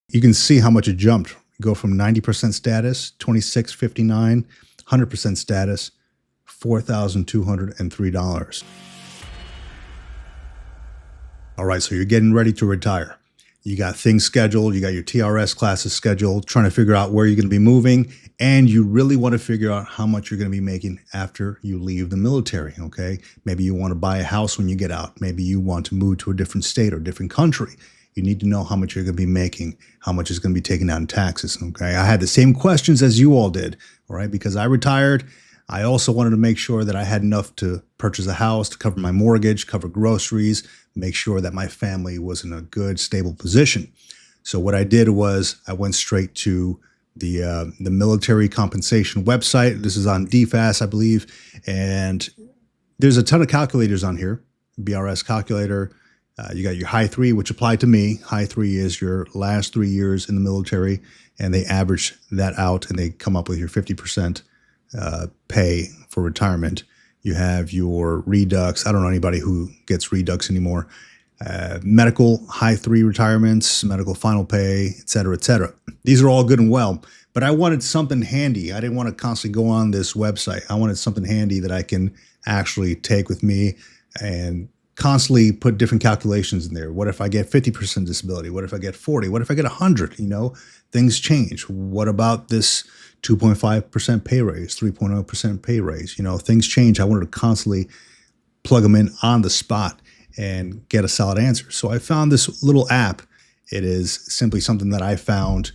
You can see how much it jumped. Go from 90% status, 26.59, 100% status, $4,203. All right, so you're getting ready to retire. You got things scheduled, you got your TRS classes scheduled, trying to figure out where you're going to be moving, and you really want to figure out how much you're going to be making after you leave the military, okay? Maybe you want to buy a house when you get out. Maybe you want to move to a different state or different country. You need to know how much you're going to be making, how much is going to be taken out in taxes, okay? I had the same questions as you all did, all right? Because I retired, I also wanted to make sure that I had enough to purchase a house, to cover my mortgage, cover groceries, make sure that my family was in a good, stable position. So what I did was I went straight to the military compensation website. This is on DFAS, I believe, and there's a ton of calculators on here. BRS calculator. You got your high 3, which applied to me. High 3 is your last 3 years in the military, and they average that out, and they come up with your 50% pay for retirement. You have your redux. I don't know anybody who gets redux anymore. Medical high 3 retirements, medical final pay, et cetera, et cetera. These are all good and well, but I wanted something handy. I didn't want to constantly go on this website. I wanted something handy that I can actually take with me and constantly put different calculations in there. What if I get 50% disability? What if I get 40? What if I get 100? You know, things change. What about this 2.5% pay raise, 3.0% pay raise? You know, things change. I wanted to constantly plug them in on the spot and get a solid answer. So I found this little app. It is simply something that I found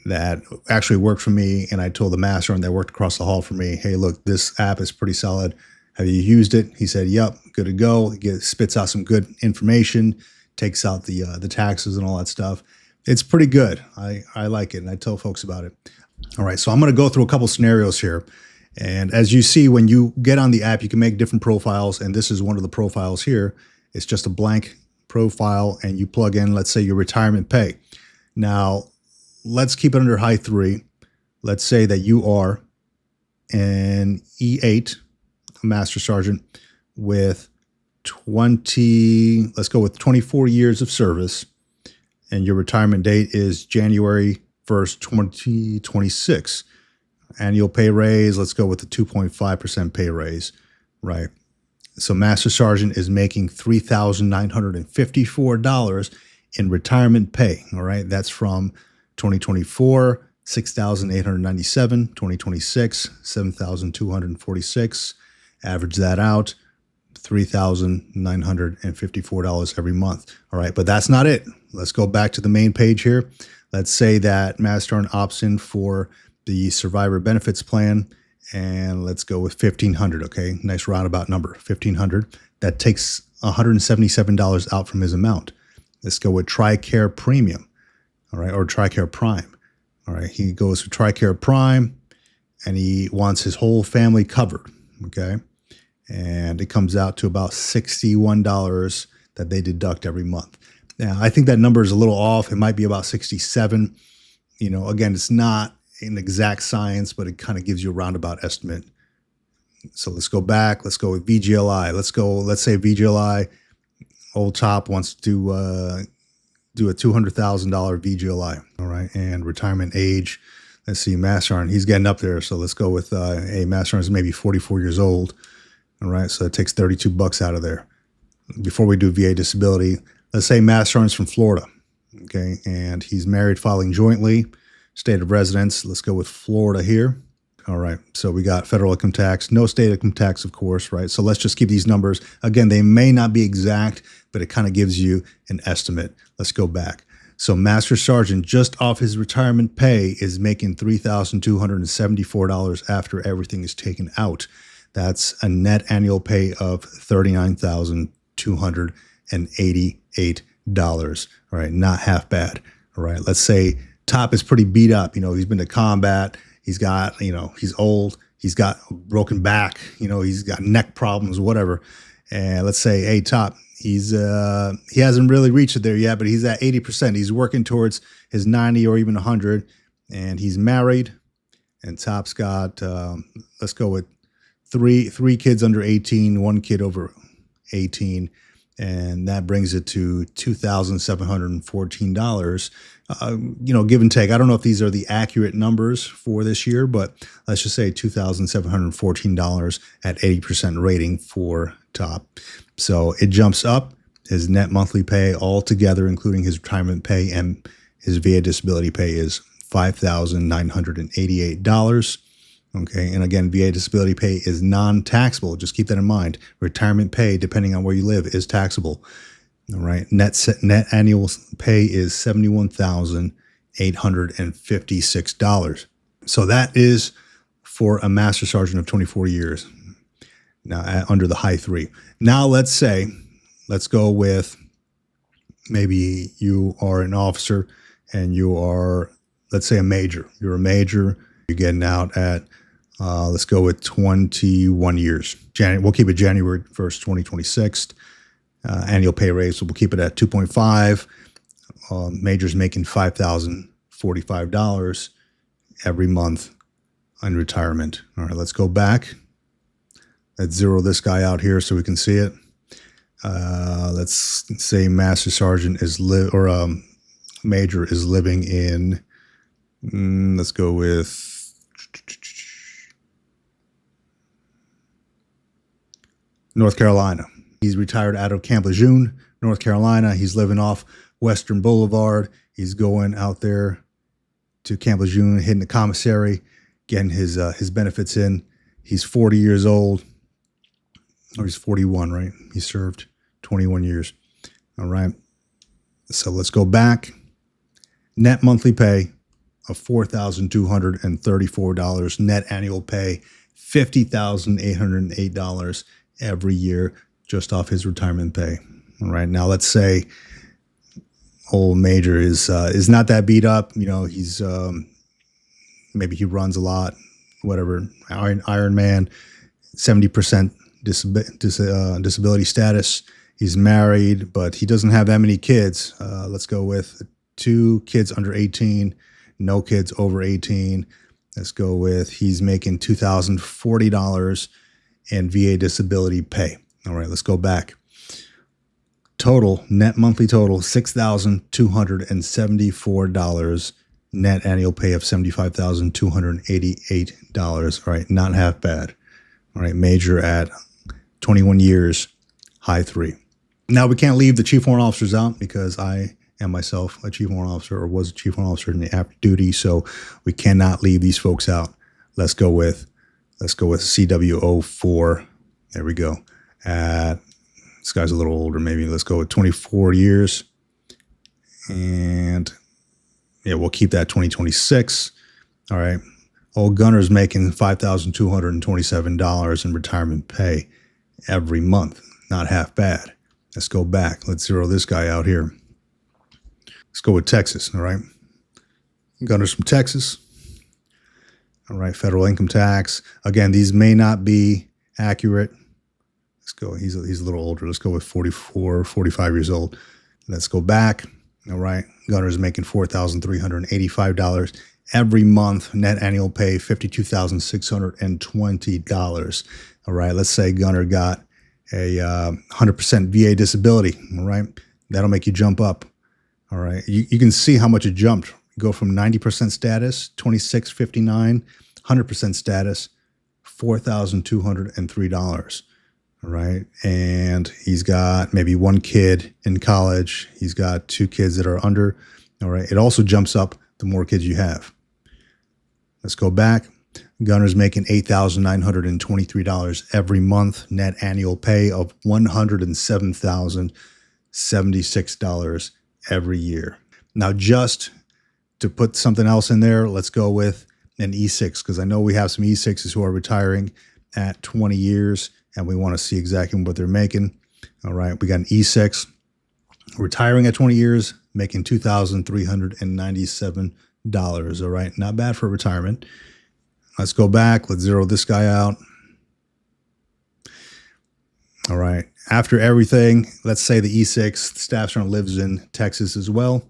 that actually worked for me. And I told the master and that worked across the hall for me, hey, look, this app is pretty solid. Have you used it? He said, yep, good to go. It spits out some good information, takes out the taxes and all that stuff. It's pretty good. I like it, and I tell folks about it. All right, so I'm going to go through a couple scenarios here. And as you see, when you get on the app, you can make different profiles, and this is one of the profiles here. It's just a blank profile, and you plug in, let's say, your retirement pay. Now, let's keep it under high 3. Let's say that you are an E8, a master sergeant, with 24 years of service, and your retirement date is January 1st, 2026. Annual pay raise, let's go with the 2.5% pay raise, right? So Master Sergeant is making $3,954 in retirement pay, all right? That's from 2024, $6,897, 2026, $7,246. Average that out, $3,954 every month, all right? But that's not it. Let's go back to the main page here. Let's say that Master Sergeant opts in for the survivor benefits plan, and let's go with $1,500, okay? Nice roundabout number, $1,500. That takes $177 out from his amount. Let's go with TRICARE Premium, all right, or TRICARE Prime, all right? He goes for TRICARE Prime, and he wants his whole family covered, okay? And it comes out to about $61 that they deduct every month. Now, I think that number is a little off. It might be about 67. You know, again, it's not an exact science, but it kind of gives you a roundabout estimate. So let's go back. Let's go with VGLI. Let's say VGLI, old top wants to do a $200,000 VGLI. All right. And retirement age, let's see, Master Sergeant, he's getting up there. So let's go with a Master Sergeant is maybe 44 years old. All right. So that takes $32 out of there. Before we do VA disability, let's say Master Sergeant's from Florida. Okay. And he's married, filing jointly. State of residence, let's go with Florida here. All right, so we got federal income tax, no state income tax, of course, right? So let's just keep these numbers. Again, they may not be exact, but it kind of gives you an estimate. Let's go back. So Master Sergeant, just off his retirement pay, is making $3,274 after everything is taken out. That's a net annual pay of $39,288. All right, not half bad. All right, let's say top is pretty beat up. You know, he's been to combat. He's got, you know, he's old. He's got a broken back. You know, he's got neck problems, whatever. And let's say, hey, top, he hasn't really reached it there yet, but he's at 80%. He's working towards his 90 or even 100. And he's married. And top's got, let's go with three kids under 18, one kid over 18. and that brings it to $2,714. Give and take. I don't know if these are the accurate numbers for this year, but let's just say $2,714 at 80% rating for top. So it jumps up. His net monthly pay altogether, including his retirement pay and his VA disability pay, is $5,988. Okay, and again, VA disability pay is non-taxable. Just keep that in mind. Retirement pay, depending on where you live, is taxable. All right, net annual pay is $71,856. So that is for a master sergeant of 24 years. Now, under the high 3. Now, let's go with maybe you are an officer and you are, let's say, a major. You're a major. You're getting out at, let's go with 21 years. We'll keep it January 1st, 2026. Annual pay raise, so we'll keep it at 2.5. Majors making $5,045 every month on retirement. All right, let's go back. Let's zero this guy out here so we can see it. Let's say Master Sergeant is Major is living in, let's go with North Carolina. He's retired out of Camp Lejeune, North Carolina. He's living off Western Boulevard. He's going out there to Camp Lejeune, hitting the commissary, getting his benefits in. He's 40 years old. Or he's 41, right? He served 21 years. All right. So let's go back. Net monthly pay of $4,234. Net annual pay, $50,808 every year, just off his retirement pay. All right. Now let's say old Major is not that beat up. He's maybe he runs a lot, whatever. Iron Man, 70% disability status. He's married, but he doesn't have that many kids. Let's go with 2 kids under 18, no kids over 18. Let's go with he's making $2,040 in VA disability pay. All right, let's go back. Total, net monthly total, $6,274. Net annual pay of $75,288. All right, not half bad. All right, Major at 21 years, high 3. Now, we can't leave the Chief Warrant Officers out because I am myself a Chief Warrant Officer, or was a Chief Warrant Officer in the active duty, so we cannot leave these folks out. Let's go with CW04. There we go. This guy's a little older, maybe. Let's go with 24 years. And yeah, we'll keep that 2026. All right. Old Gunner's making $5,227 in retirement pay every month. Not half bad. Let's go back. Let's zero this guy out here. Let's go with Texas. All right. Gunner's from Texas. All right. Federal income tax. Again, these may not be accurate. Let's go. He's a little older. Let's go with 44, 45 years old. Let's go back. All right. Gunner's making $4,385 every month. Net annual pay, $52,620. All right. Let's say Gunner got a 100% VA disability. All right. That'll make you jump up. All right. You can see how much it jumped. Go from 90% status, $2,659, 100% status, $4,203. All right. And he's got maybe 1 kid in college. He's got 2 kids that are under. All right. It also jumps up the more kids you have. Let's go back. Gunner's making $8,923 every month. Net annual pay of $107,076 every year. Now, just to put something else in there, let's go with an E6, because I know we have some E6s who are retiring at 20 years, and we want to see exactly what they're making. All right, we got an E6 retiring at 20 years, making $2,397. All right, not bad for retirement. Let's go back. Let's zero this guy out. All right, after everything, let's say the E6 staff sergeant lives in Texas as well.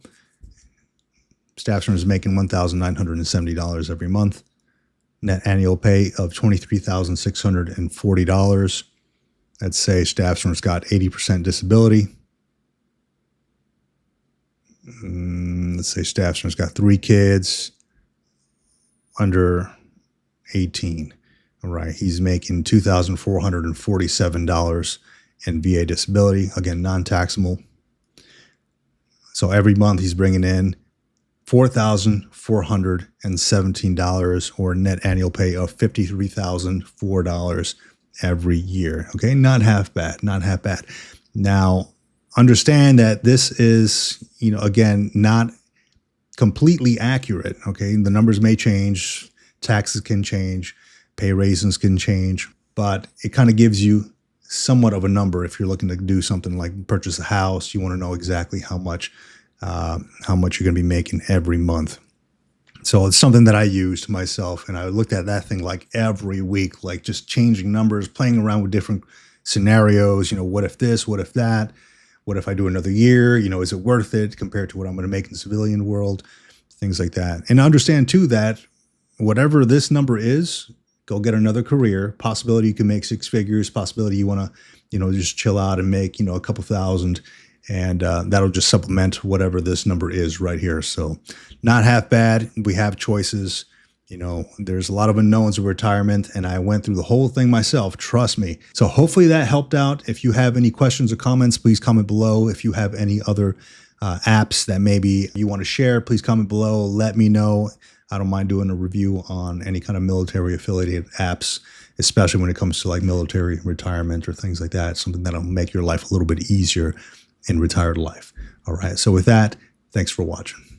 Staff sergeant is making $1,970 every month. Net annual pay of $23,640. Let's say staff member's got 80% disability. Let's say staff member's got 3 kids under 18. All right, he's making $2,447 in VA disability, again, non-taxable. So every month he's bringing in $4,417 or net annual pay of $53,004 every year. Okay, not half bad, not half bad. Now, understand that this is, again, not completely accurate. Okay, the numbers may change, taxes can change, pay raises can change, but it kind of gives you somewhat of a number. If you're looking to do something like purchase a house, you want to know exactly how much you're going to be making every month. So it's something that I used myself, and I looked at that thing like every week, like just changing numbers, playing around with different scenarios. What if this? What if that? What if I do another year? Is it worth it compared to what I'm going to make in the civilian world? Things like that. And understand too that whatever this number is, go get another career. Possibility you can make 6 figures. Possibility you want to, just chill out and make, a couple thousand. And that'll just supplement whatever this number is right here. So not half bad. We have choices. There's a lot of unknowns of retirement, and I went through the whole thing myself. Trust me. So hopefully that helped out. If you have any questions or comments, please comment below. If you have any other apps that maybe you want to share, please comment below. Let me know. I don't mind doing a review on any kind of military affiliated apps, especially when it comes to like military retirement or things like that. Something that'll make your life a little bit easier in retired life. All right. So with that, thanks for watching.